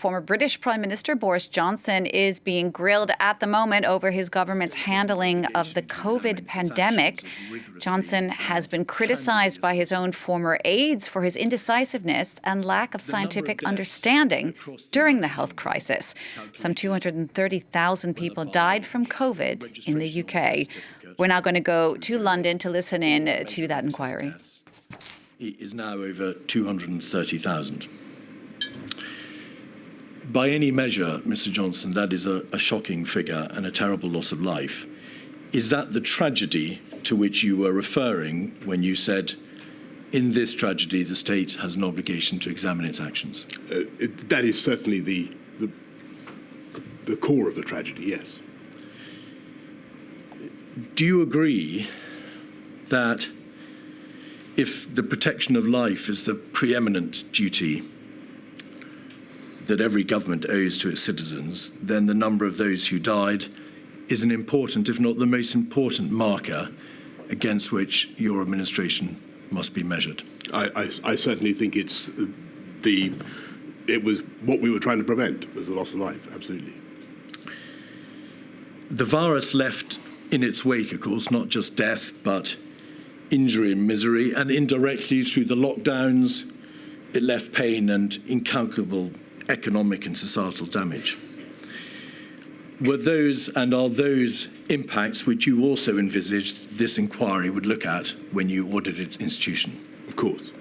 former British Prime Minister Boris Johnson is being grilled at the moment over his government's handling of the COVID pandemic. Johnson has been criticised by his own former aides for his indecisiveness and lack of scientific understanding during the health crisis. Some 230,000 people died from COVID in the UK. We're now going to go to London to listen in to that inquiry. It is now over 230,000. By any measure, Mr. Johnson, that is a shocking figure and a terrible loss of life. Is that the tragedy to which you were referring when you said, in this tragedy, the state has an obligation to examine its actions? That is certainly the core of the tragedy, yes. Do you agree that if the protection of life is the preeminent duty that every government owes to its citizens, then the number of those who died is an important, if not the most important, marker against which your administration must be measured? I certainly think it was what we were trying to prevent, was the loss of life, absolutely. The virus left in its wake, of course, not just death, but injury and misery, and indirectly through the lockdowns, it left pain and incalculable economic and societal damage. Were those and are those impacts which you also envisaged this inquiry would look at when you ordered its institution? Of course.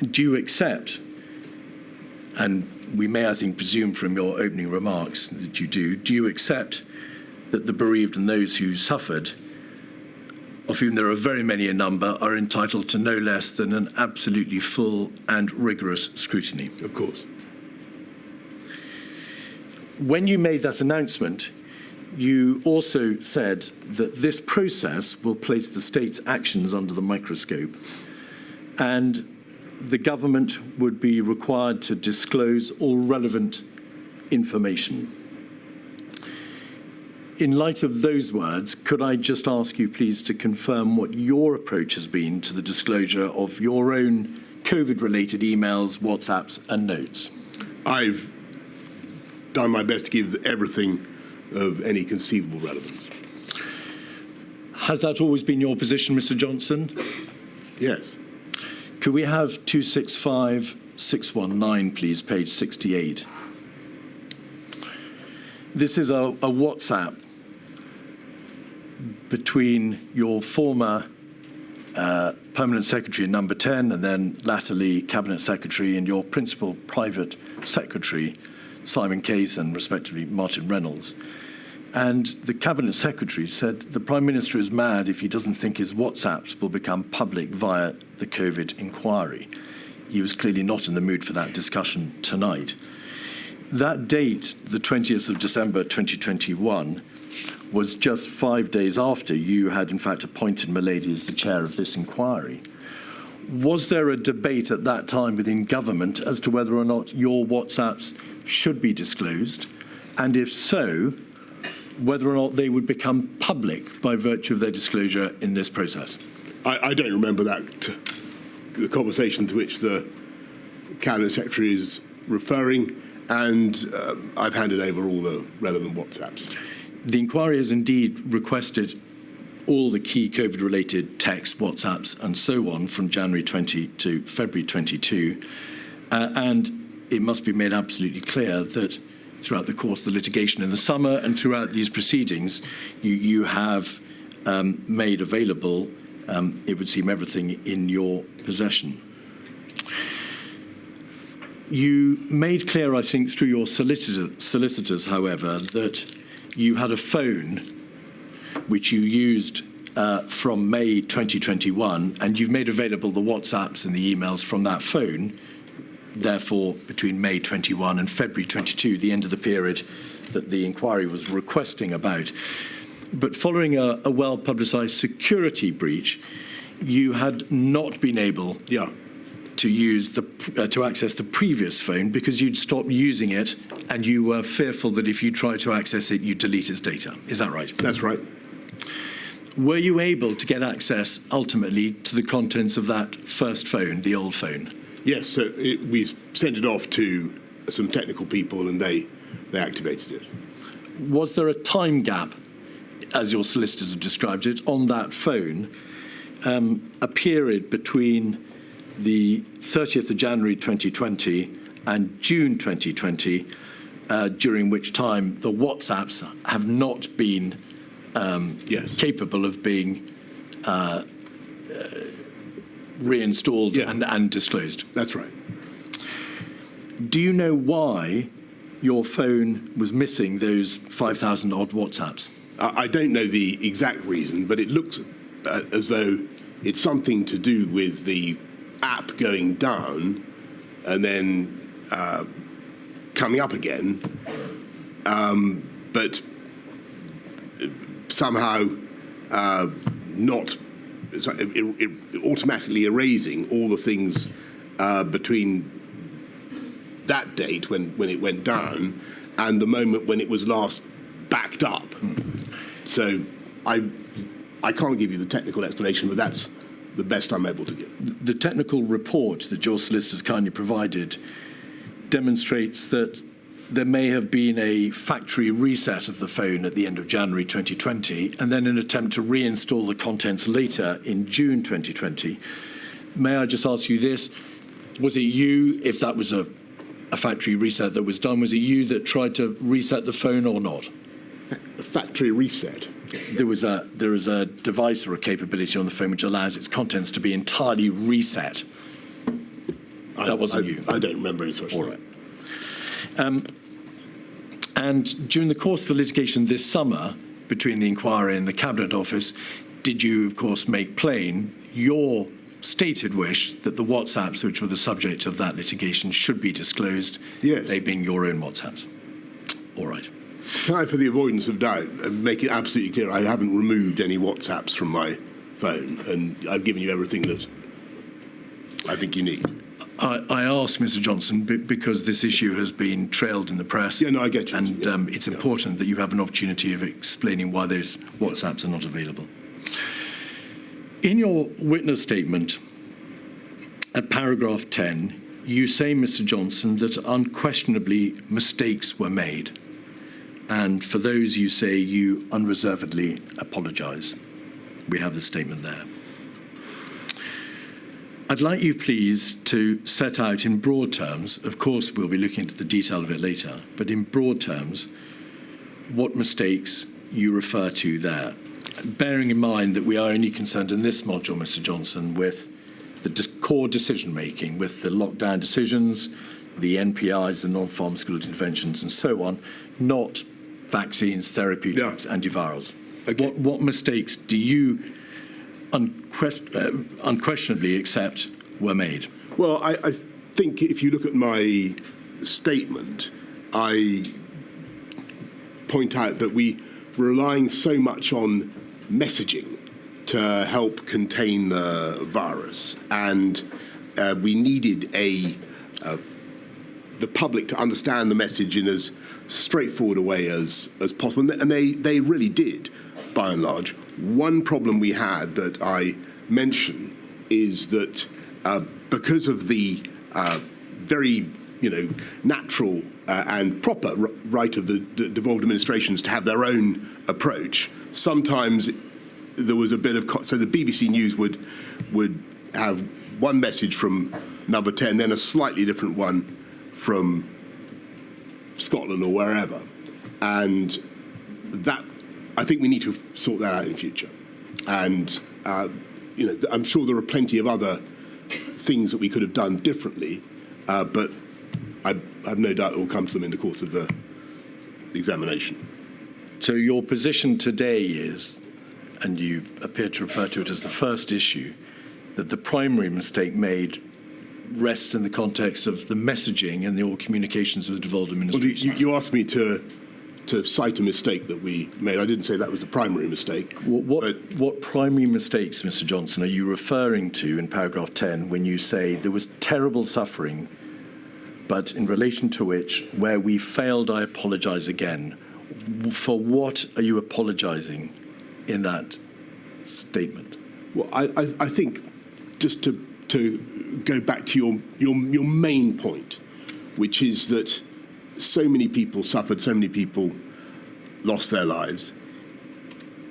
Do you accept, and we may, I think, presume from your opening remarks that you do you accept that the bereaved and those who suffered, of whom there are very many in number, are entitled to no less than an absolutely full and rigorous scrutiny? Of course. When you made that announcement, you also said that this process will place the state's actions under the microscope, and the government would be required to disclose all relevant information. In light of those words, could I just ask you, please, to confirm what your approach has been to the disclosure of your own COVID-related emails, WhatsApps, and notes? I've done my best to give everything of any conceivable relevance. Has that always been your position, Mr. Johnson? Yes. Could we have 265619, please, page 68? This is a WhatsApp between your former Permanent Secretary, number 10, and then latterly Cabinet Secretary, and your principal private secretary, Simon Case, and respectively Martin Reynolds. And the Cabinet Secretary said the Prime Minister is mad if he doesn't think his WhatsApps will become public via the COVID inquiry. He was clearly not in the mood for that discussion tonight. That date, the 20th of December 2021, was just 5 days after you had in fact appointed Milady as the chair of this inquiry. Was there a debate at that time within government as to whether or not your WhatsApps should be disclosed? And if so, whether or not they would become public by virtue of their disclosure in this process? I don't remember that, the conversation to which the Cabinet Secretary is referring, and I've handed over all the relevant WhatsApps. The inquiry has indeed requested all the key COVID-related texts, WhatsApps, and so on from January 20 to February 22, and it must be made absolutely clear that throughout the course of the litigation in the summer and throughout these proceedings, you have made available, it would seem, everything in your possession. You made clear, I think, through your solicitors, however, that you had a phone which you used from May 2021, and you've made available the WhatsApps and the emails from that phone, therefore, between May 21 and February 22, the end of the period that the inquiry was requesting about. But following a well-publicised security breach, you had not been able to use to access the previous phone because you'd stopped using it, and you were fearful that if you tried to access it, you'd delete its data. Is that right? That's right. Were you able to get access ultimately to the contents of that first phone, the old phone? Yes, so we sent it off to some technical people, and they activated it. Was there a time gap, as your solicitors have described it, on that phone, a period between the 30th of January 2020 and June 2020, during which time the WhatsApps have not been Yes. capable of being reinstalled and disclosed? That's right. Do you know why your phone was missing those 5,000 odd WhatsApps? I don't know the exact reason, but it looks as though it's something to do with the app going down and then coming up again, but somehow not automatically erasing all the things between that date when it went down and the moment when it was last backed up. So I can't give you the technical explanation, but that's the best I'm able to give. The technical report that your solicitors kindly provided demonstrates that there may have been a factory reset of the phone at the end of January 2020 and then an attempt to reinstall the contents later in June 2020. May I just ask you this? Was it you, if that was a factory reset that was done, was it you that tried to reset the phone or not? A factory reset? There is a device or a capability on the phone which allows its contents to be entirely reset. That wasn't you. I don't remember any such thing. All right. And during the course of the litigation this summer between the inquiry and the Cabinet Office, did you, of course, make plain your stated wish that the WhatsApps which were the subject of that litigation should be disclosed, yes, they being your own WhatsApps? All right. Can I, for the avoidance of doubt, make it absolutely clear I haven't removed any WhatsApps from my phone, and I've given you everything that I think you need. I asked Mr. Johnson because this issue has been trailed in the press. Yeah, no, I get you. And it's important that you have an opportunity of explaining why those WhatsApps are not available. In your witness statement, at paragraph 10, you say, Mr. Johnson, that unquestionably mistakes were made. And for those, you say you unreservedly apologise. We have the statement there. I'd like you, please, to set out in broad terms, of course we'll be looking at the detail of it later, but in broad terms, what mistakes you refer to there. Bearing in mind that we are only concerned in this module, Mr. Johnson, with the core decision-making, with the lockdown decisions, the NPIs, the non-pharmaceutical interventions and so on, not vaccines, therapeutics, antivirals. Okay. What mistakes do you unquestionably accept were made? Well, I think if you look at my statement, I point out that we were relying so much on messaging to help contain the virus, and we needed the public to understand the message in as straightforward a way as possible, and they really did, by and large. One problem we had that I mention is that because of the very natural and proper right of the devolved administrations to have their own approach, sometimes there was a bit of so the BBC News would have one message from number 10, then a slightly different one from Scotland or wherever, and that I think we need to sort that out in future. And I'm sure there are plenty of other things that we could have done differently, but I have no doubt it will come to them in the course of the examination. So your position today is, and you appear to refer to it as the first issue, that the primary mistake made rests in the context of the messaging and the all communications with the devolved administration. Well, you asked me to cite a mistake that we made. I didn't say that was the primary mistake. What primary mistakes, Mr. Johnson, are you referring to in paragraph 10 when you say there was terrible suffering, but in relation to which, where we failed, I apologise again? For what are you apologising in that statement? Well, I think just to go back to your main point, which is that so many people suffered, so many people lost their lives.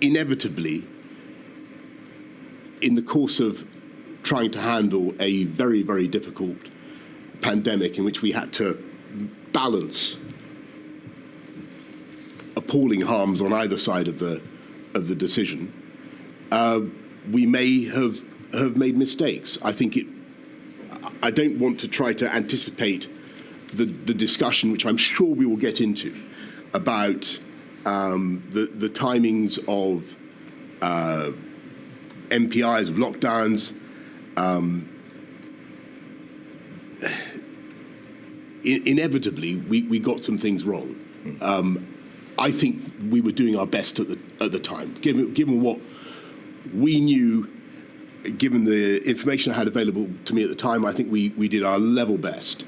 Inevitably, in the course of trying to handle a very, very difficult pandemic in which we had to balance appalling harms on either side of the decision, we may have made mistakes. I don't want to try to anticipate the discussion, which I'm sure we will get into, about the timings of MPIs, of lockdowns. Inevitably, we got some things wrong. I think we were doing our best at the time, given what we knew, given the information I had available to me at the time. I think we did our level best.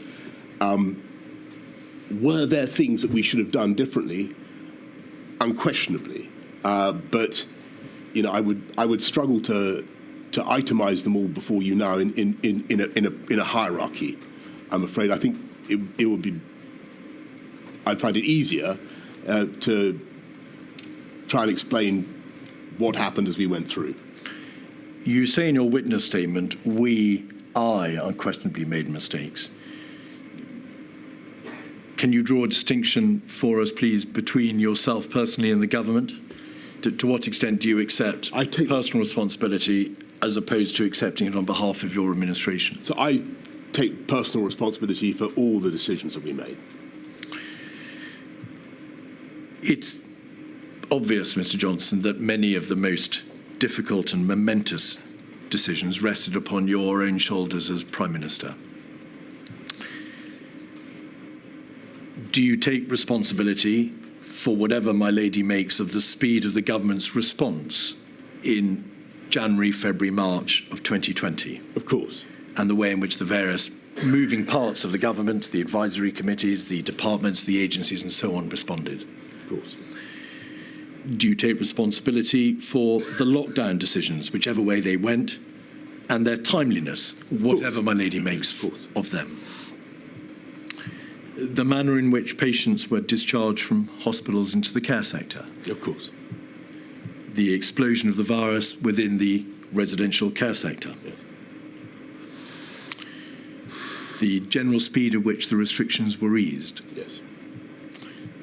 Were there things that we should have done differently? Unquestionably, but I would struggle to itemize them all before you now in a hierarchy. I'm afraid. I think it would be. I'd find it easier to try and explain what happened as we went through. You say in your witness statement, I unquestionably made mistakes. Can you draw a distinction for us, please, between yourself personally and the government? To what extent do you accept personal responsibility as opposed to accepting it on behalf of your administration? So I take personal responsibility for all the decisions that we made. It's obvious, Mr. Johnson, that many of the most difficult and momentous decisions rested upon your own shoulders as Prime Minister. Do you take responsibility for whatever my lady makes of the speed of the government's response in January, February, March of 2020? Of course. And the way in which the various moving parts of the government, the advisory committees, the departments, the agencies and so on responded? Of course. Do you take responsibility for the lockdown decisions, whichever way they went, and their timeliness, whatever my lady makes of them? The manner in which patients were discharged from hospitals into the care sector? Of course. The explosion of the virus within the residential care sector? Yes. The general speed at which the restrictions were eased? Yes.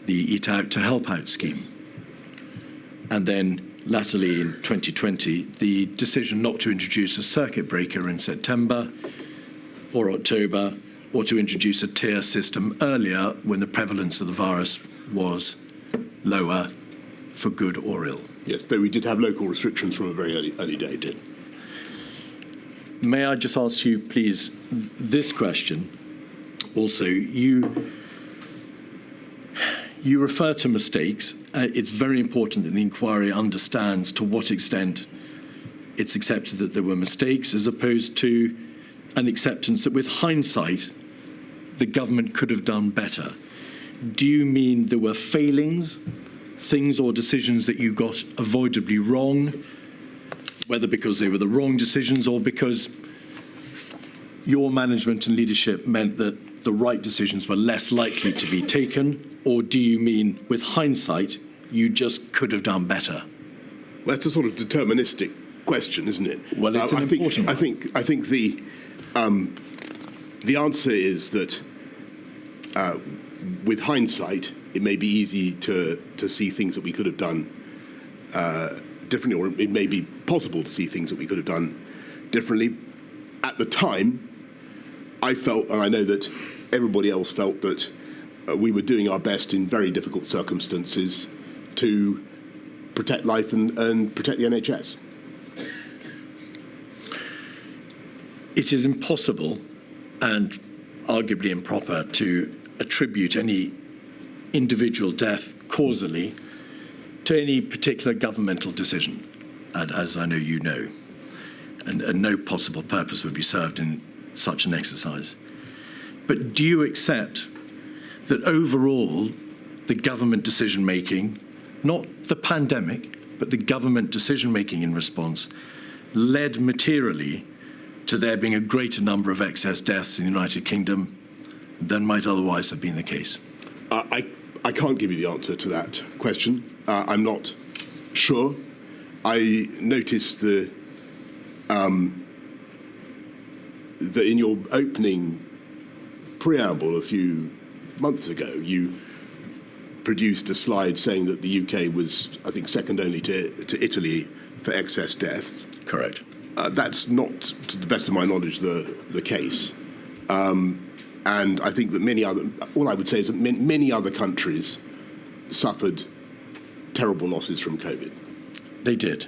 The Eat Out to Help Out scheme? And then, latterly in 2020, the decision not to introduce a circuit breaker in September or October, or to introduce a tier system earlier when the prevalence of the virus was lower, for good or ill. Yes, though we did have local restrictions from a very early day. May I just ask you, please, this question? Also, you refer to mistakes. It's very important that the inquiry understands to what extent it's accepted that there were mistakes, as opposed to an acceptance that with hindsight, the government could have done better. Do you mean there were failings, things or decisions that you got avoidably wrong, whether because they were the wrong decisions or because your management and leadership meant that the right decisions were less likely to be taken? Or do you mean, with hindsight, you just could have done better? Well, that's a sort of deterministic question, isn't it? Well, it's an important one. I think the answer is that with hindsight, it may be easy to see things that we could have done differently, or it may be possible to see things that we could have done differently. At the time, I felt, and I know that everybody else felt, that we were doing our best in very difficult circumstances to protect life and protect the NHS. It is impossible and arguably improper to attribute any individual death causally to any particular governmental decision, and as I know you know, and no possible purpose would be served in such an exercise. But do you accept that overall the government decision-making, not the pandemic, but the government decision-making in response, led materially to there being a greater number of excess deaths in the United Kingdom than might otherwise have been the case? I can't give you the answer to that question. I'm not sure. I noticed that in your opening preamble a few months ago, you produced a slide saying that the UK was, I think, second only to Italy for excess deaths. Correct. That's not, to the best of my knowledge, the case. And I think that all I would say is that many other countries suffered terrible losses from COVID. They did.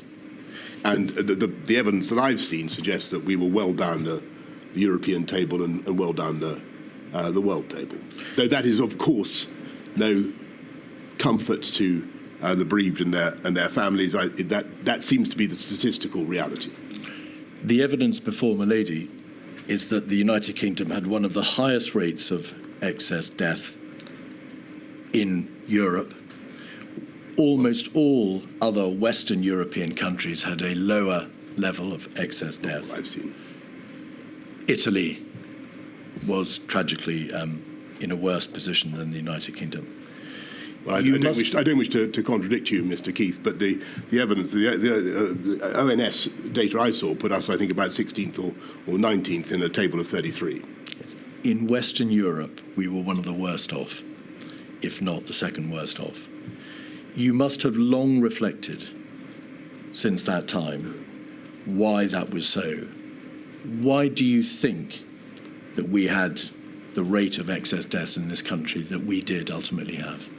And the evidence that I've seen suggests that we were well down the European table and well down the world table. Though that is, of course, no comfort to the bereaved and their families. That seems to be the statistical reality. The evidence before Milady is that the United Kingdom had one of the highest rates of excess death in Europe. Almost all other Western European countries had a lower level of excess death. I've seen. Italy was tragically in a worse position than the United Kingdom. Well, I don't wish to contradict you, Mr. Keith, but the evidence, the ONS data I saw put us, I think, about 16th or 19th in a table of 33. In Western Europe, we were one of the worst off, if not the second worst off. You must have long reflected since that time why that was so. Why do you think that we had the rate of excess deaths in this country that we did ultimately have?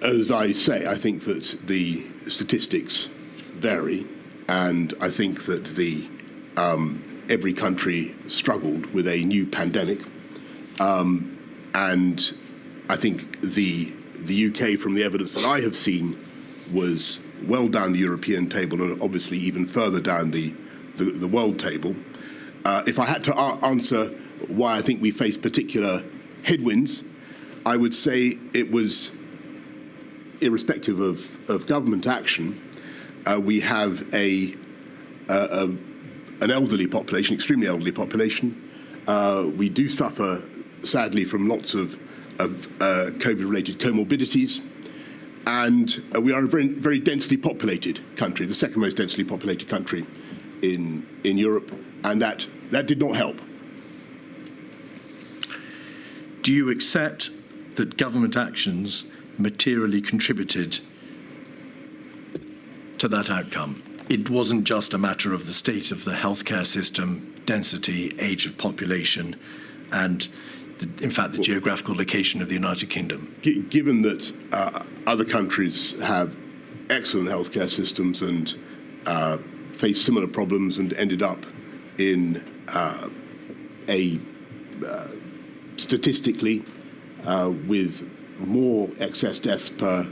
As I say, I think that the statistics vary, and I think that every country struggled with a new pandemic, and I think the UK, from the evidence that I have seen, was well down the European table and obviously even further down the world table. If I had to answer why I think we faced particular headwinds, I would say it was, irrespective of government action, we have an elderly population, extremely elderly population. We do suffer, sadly, from lots of COVID-related comorbidities, and we are a very, very densely populated country, the second most densely populated country in Europe, and that did not help. Do you accept that government actions materially contributed to that outcome? It wasn't just a matter of the state of the healthcare system, density, age of population, and in fact, the geographical location of the United Kingdom. Given that other countries have excellent healthcare systems and face similar problems and ended up in statistically with more excess deaths per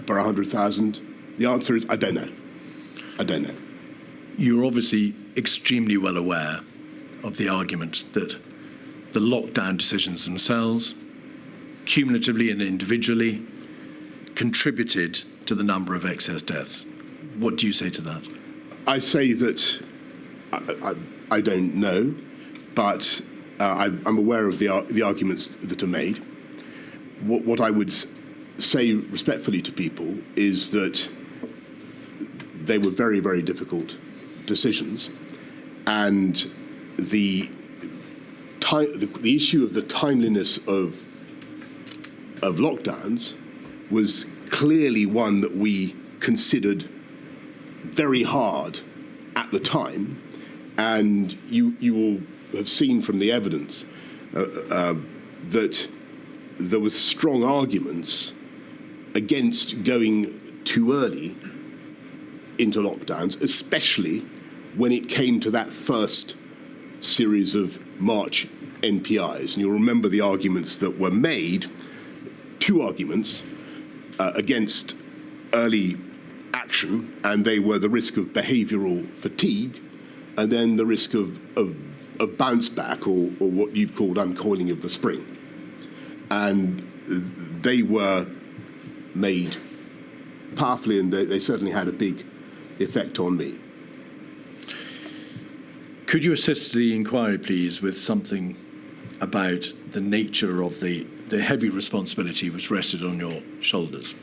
100,000, the answer is I don't know. I don't know. You're obviously extremely well aware of the argument that the lockdown decisions themselves, cumulatively and individually, contributed to the number of excess deaths. What do you say to that? I say that I don't know, but I'm aware of the arguments that are made. What I would say respectfully to people is that they were very, very difficult decisions, and the issue of the timeliness of lockdowns was clearly one that we considered very hard at the time, and you will have seen from the evidence that there were strong arguments against going too early into lockdowns, especially when it came to that first series of March NPIs. And you'll remember the arguments that were made, two arguments against early action, and they were the risk of behavioural fatigue and then the risk of bounce back, or what you've called uncoiling of the spring. And they were made powerfully, and they certainly had a big effect on me. Could you assist the inquiry, please, with something about the nature of the the heavy responsibility which rested on your shoulders.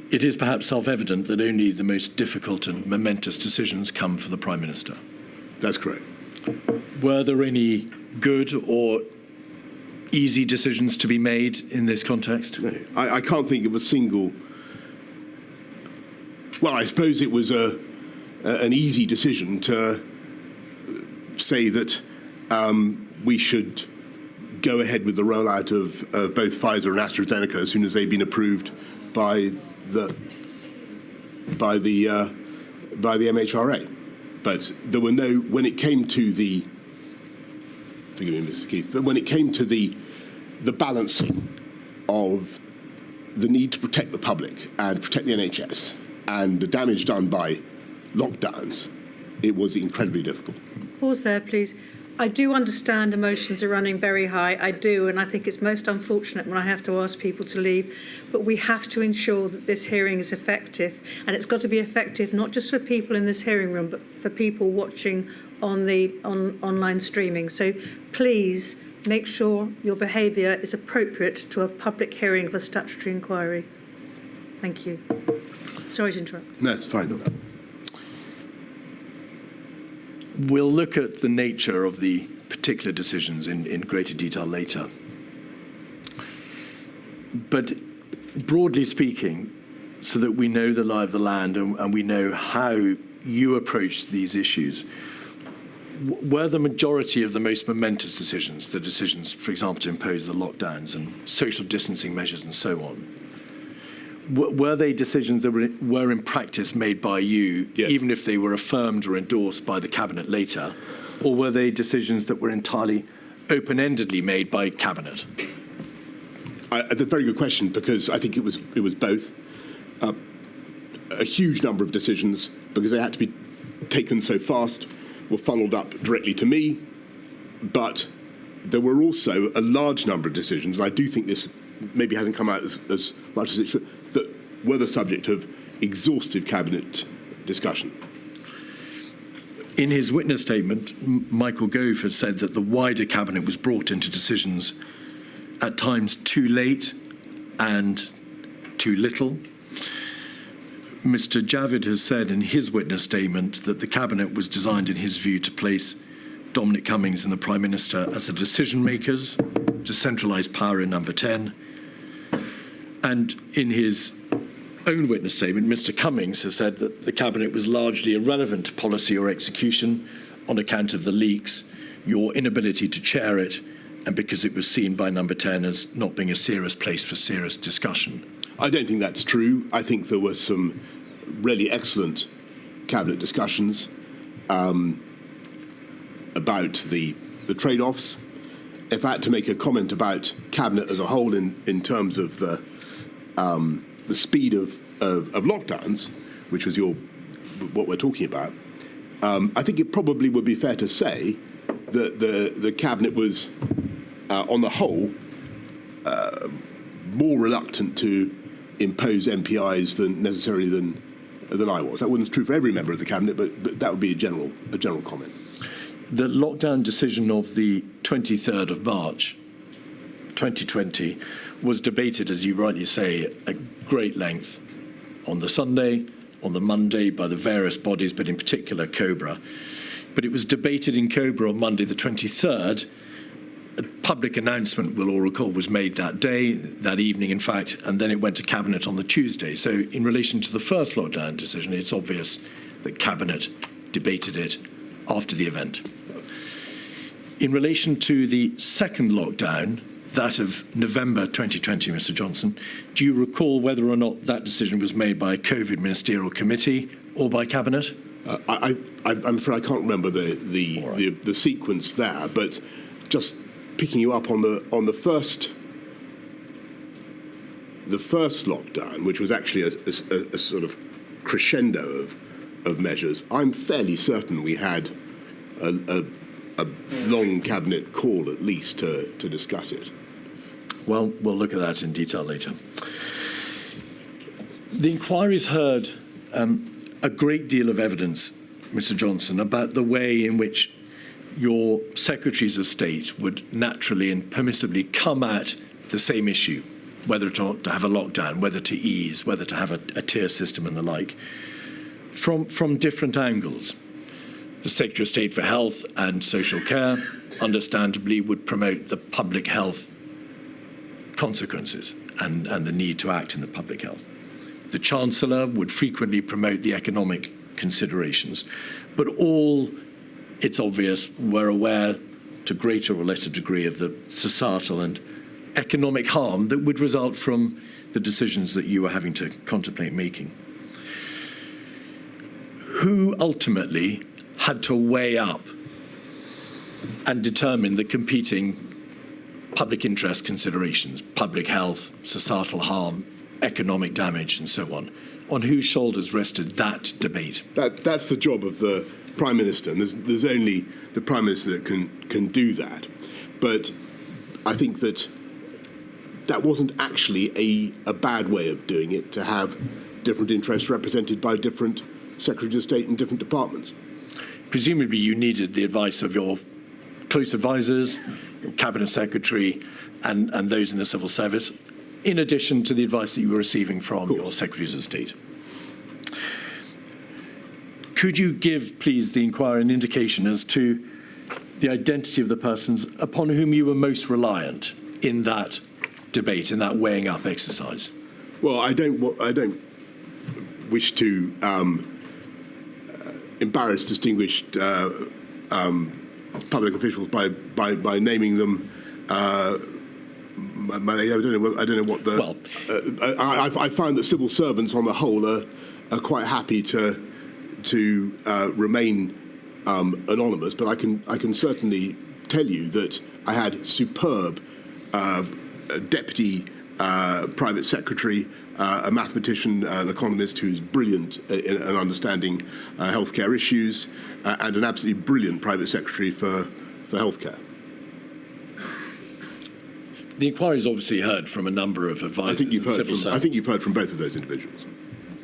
It is perhaps self-evident that only the most difficult and momentous decisions come for the Prime Minister. That's correct. Were there any good or easy decisions to be made in this context? No, I can't think of a single. Well, I suppose it was an easy decision to say that we should go ahead with the rollout of both Pfizer and AstraZeneca as soon as they've been approved by the MHRA. But there were no, when it came to the, forgive me, Mr. Keith, but when it came to the balancing of the need to protect the public and protect the NHS and the damage done by lockdowns, it was incredibly difficult. Pause there, please. I do understand emotions are running very high. I do, and I think it's most unfortunate when I have to ask people to leave. But we have to ensure that this hearing is effective, and it's got to be effective not just for people in this hearing room, but for people watching on the online streaming. So please make sure your behaviour is appropriate to a public hearing of a statutory inquiry. Thank you. Sorry to interrupt. No, it's fine. We'll look at the nature of the particular decisions in greater detail later. But broadly speaking, so that we know the lie of the land and we know how you approach these issues, were the majority of the most momentous decisions, the decisions, for example, to impose the lockdowns and social distancing measures and so on, were they decisions that were in practice made by you, yes, even if they were affirmed or endorsed by the Cabinet later, or were they decisions that were entirely open-endedly made by Cabinet? That's a very good question, because I think it was both. A huge number of decisions, because they had to be taken so fast, were funneled up directly to me, but there were also a large number of decisions, and I do think this maybe hasn't come out as much as it should, that were the subject of exhaustive Cabinet discussion. In his witness statement, Michael Gove has said that the wider Cabinet was brought into decisions at times too late and too little. Mr. Javid has said in his witness statement that the Cabinet was designed, in his view, to place Dominic Cummings and the Prime Minister as the decision makers, to centralise power in Number 10. And in his own witness statement, Mr. Cummings has said that the Cabinet was largely irrelevant to policy or execution on account of the leaks, your inability to chair it, and because it was seen by Number 10 as not being a serious place for serious discussion. I don't think that's true. I think there were some really excellent Cabinet discussions about the trade-offs. If I had to make a comment about Cabinet as a whole in terms of the speed of lockdowns, which was what we're talking about, I think it probably would be fair to say that the Cabinet was, on the whole, more reluctant to impose MPIs than I was. That wasn't true for every member of the Cabinet, but that would be a general comment. The lockdown decision of the 23rd of March 2020 was debated, as you rightly say, at great length on the Sunday, on the Monday by the various bodies, but in particular COBRA. But it was debated in COBRA on Monday the 23rd. A public announcement, we'll all recall, was made that day, that evening, in fact, and then it went to Cabinet on the Tuesday. So in relation to the first lockdown decision, it's obvious that Cabinet debated it after the event. In relation to the second lockdown, that of November 2020, Mr. Johnson, do you recall whether or not that decision was made by a COVID ministerial committee or by Cabinet? I'm afraid I can't remember the sequence there, but just picking you up on the first lockdown, which was actually a sort of crescendo of measures, I'm fairly certain we had a long Cabinet call at least to discuss it. Well, we'll look at that in detail later. The inquiry's heard a great deal of evidence, Mr. Johnson, about the way in which your secretaries of state would naturally and permissibly come at the same issue, whether to have a lockdown, whether to ease, whether to have a tier system and the like, from different angles. The Secretary of State for Health and Social Care, understandably, would promote the public health consequences and the need to act in the public health. The Chancellor would frequently promote the economic considerations, but all, it's obvious, were aware to greater or lesser degree of the societal and economic harm that would result from the decisions that you were having to contemplate making. Who ultimately had to weigh up and determine the competing public interest considerations, public health, societal harm, economic damage, and so on? On whose shoulders rested that debate? That's the job of the Prime Minister, and there's only the Prime Minister that can do that. But I think that wasn't actually a bad way of doing it, to have different interests represented by different Secretaries of State in different departments. Presumably you needed the advice of your close advisors, your Cabinet Secretary, and those in the civil service, in addition to the advice that you were receiving from your Secretaries of State. Could you give, please, the inquiry an indication as to the identity of the persons upon whom you were most reliant in that debate, in that weighing up exercise? Well, I don't wish to embarrass distinguished public officials by naming them. I don't know what the. Well, I find that civil servants, on the whole, are quite happy to remain anonymous. But I can certainly tell you that I had superb deputy private secretary, a mathematician, an economist who's brilliant in understanding healthcare issues, and an absolutely brilliant private secretary for healthcare. the inquiry's obviously heard from a number of advisors. I think you've heard from both of those individuals.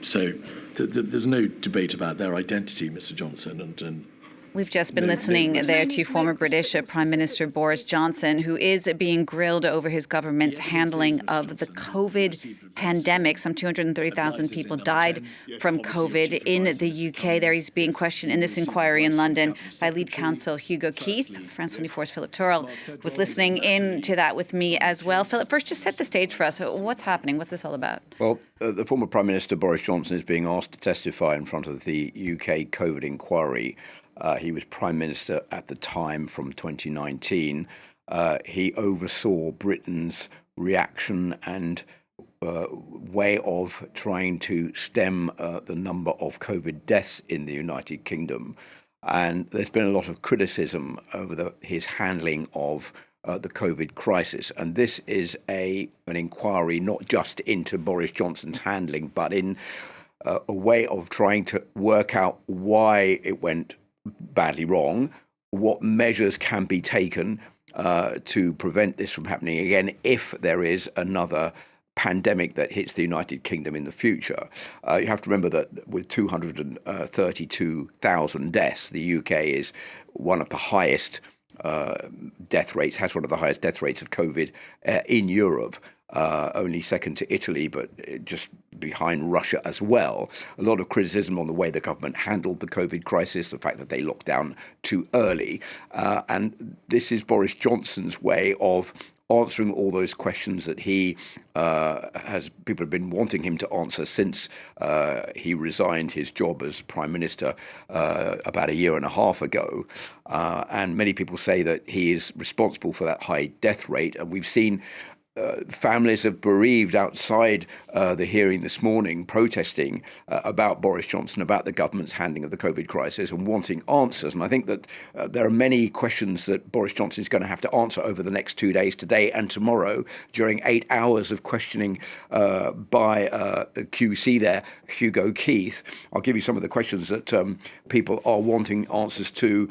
So there's no debate about their identity, Mr. Johnson, and We've just been listening there to former British Prime Minister Boris Johnson, who is being grilled over his government's handling of the COVID pandemic. Some 230,000 people died from COVID in the UK. There he's being questioned in this inquiry in London by lead counsel Hugo Keith. France 24's Philip Turrell was listening in to that with me as well. Philip, first just set the stage for us. What's happening? What's this all about? Well, the former Prime Minister Boris Johnson is being asked to testify in front of the UK COVID inquiry. He was Prime Minister at the time from 2019. He oversaw Britain's reaction and way of trying to stem the number of COVID deaths in the United Kingdom. And there's been a lot of criticism over his handling of the COVID crisis. And this is an inquiry not just into Boris Johnson's handling, but in a way of trying to work out why it went badly wrong, what measures can be taken to prevent this from happening again if there is another pandemic that hits the United Kingdom in the future. You have to remember that with 232,000 deaths, the UK is one of the highest death rates, has one of the highest death rates of COVID in Europe. Only second to Italy, but just behind Russia as well. A lot of criticism on the way the government handled the COVID crisis, the fact that they locked down too early. And this is Boris Johnson's way of answering all those questions that people have been wanting him to answer since he resigned his job as Prime Minister about a year and a half ago. And many people say that he is responsible for that high death rate. And we've seen families of bereaved outside the hearing this morning protesting about Boris Johnson, about the government's handling of the COVID crisis and wanting answers. And I think that there are many questions that Boris Johnson is going to have to answer over the next 2 days, today and tomorrow, during 8 hours of questioning by the QC there, Hugo Keith. I'll give you some of the questions that people are wanting answers to.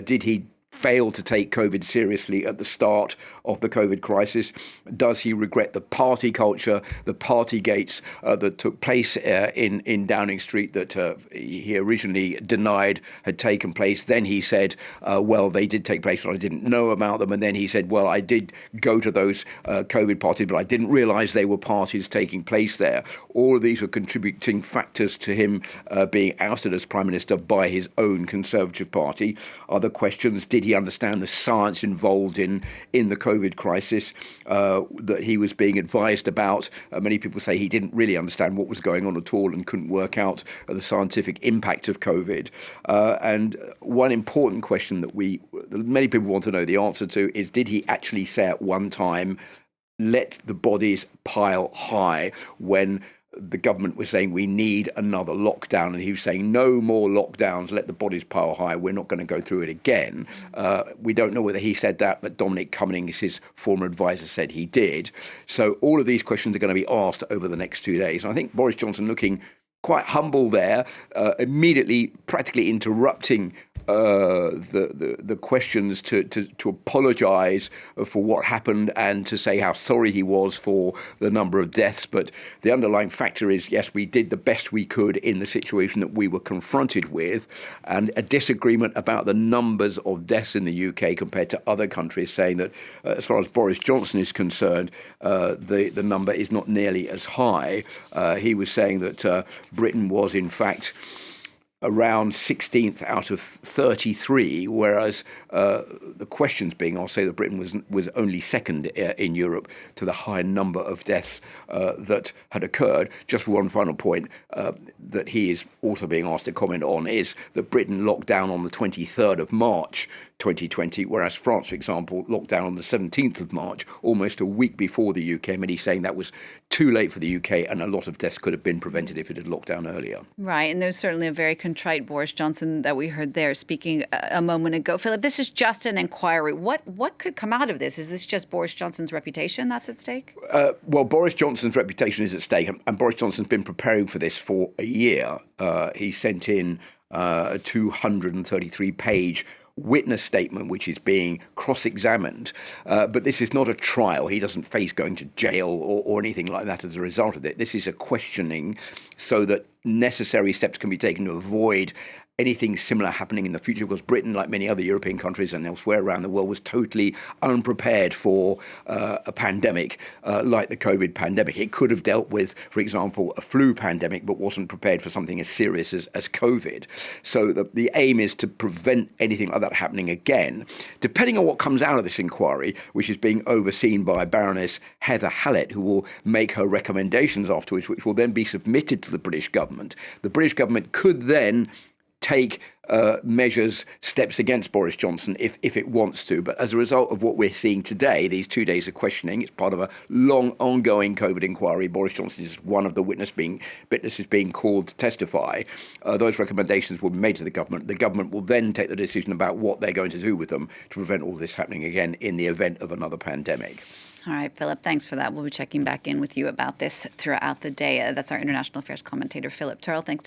Did he failed to take COVID seriously at the start of the COVID crisis? Does he regret the party culture, the party gates that took place in Downing Street that he originally denied had taken place? Then he said, well, they did take place, but I didn't know about them. And then he said, well, I did go to those COVID parties, but I didn't realise they were parties taking place there. All of these were contributing factors to him being ousted as Prime Minister by his own Conservative Party. Other questions: did he understand the science involved in the COVID crisis that he was being advised about? Many people say he didn't really understand what was going on at all and couldn't work out the scientific impact of COVID. And one important question that many people want to know the answer to is, did he actually say at one time, let the bodies pile high, when the government was saying we need another lockdown, and he was saying no more lockdowns, let the bodies pile high, we're not going to go through it again. We don't know whether he said that, but Dominic Cummings, his former advisor, said he did. So all of these questions are going to be asked over the next 2 days. And I think Boris Johnson, looking quite humble there, immediately practically interrupting the questions to apologise for what happened and to say how sorry he was for the number of deaths. But the underlying factor is, yes, we did the best we could in the situation that we were confronted with, and a disagreement about the numbers of deaths in the UK compared to other countries, saying that as far as Boris Johnson is concerned, the number is not nearly as high. He was saying that Britain was, in fact, around 16th out of 33, whereas the questions being asked say that Britain was only second in Europe to the high number of deaths that had occurred. Just one final point that he is also being asked to comment on is that Britain locked down on the 23rd of March 2020, whereas France, for example, locked down on the 17th of March, almost a week before the UK. And he's saying that was too late for the UK, and a lot of deaths could have been prevented if it had locked down earlier. Right, and there's certainly a very contrite Boris Johnson that we heard there speaking a moment ago. Philip, this is just an inquiry. What could come out of this? Is this just Boris Johnson's reputation that's at stake? Well, Boris Johnson's reputation is at stake, and Boris Johnson's been preparing for this for a year. He sent in a 233-page witness statement, which is being cross-examined. But this is not a trial. He doesn't face going to jail or anything like that as a result of it. This is a questioning so that necessary steps can be taken to avoid anything similar happening in the future, because Britain, like many other European countries and elsewhere around the world, was totally unprepared for a pandemic like the COVID pandemic. It could have dealt with, for example, a flu pandemic, but wasn't prepared for something as serious as COVID. So the aim is to prevent anything like that happening again. Depending on what comes out of this inquiry, which is being overseen by Baroness Heather Hallett, who will make her recommendations afterwards, which will then be submitted to the British government. The British government could then take steps against Boris Johnson if it wants to. But as a result of what we're seeing today, these 2 days of questioning, it's part of a long ongoing COVID inquiry. Boris Johnson is one of the witnesses being called to testify. Those recommendations will be made to the government. The government will then take the decision about what they're going to do with them to prevent all this happening again in the event of another pandemic. All right, Philip, thanks for that. We'll be checking back in with you about this throughout the day. That's our international affairs commentator, Philip Turrell. Thanks.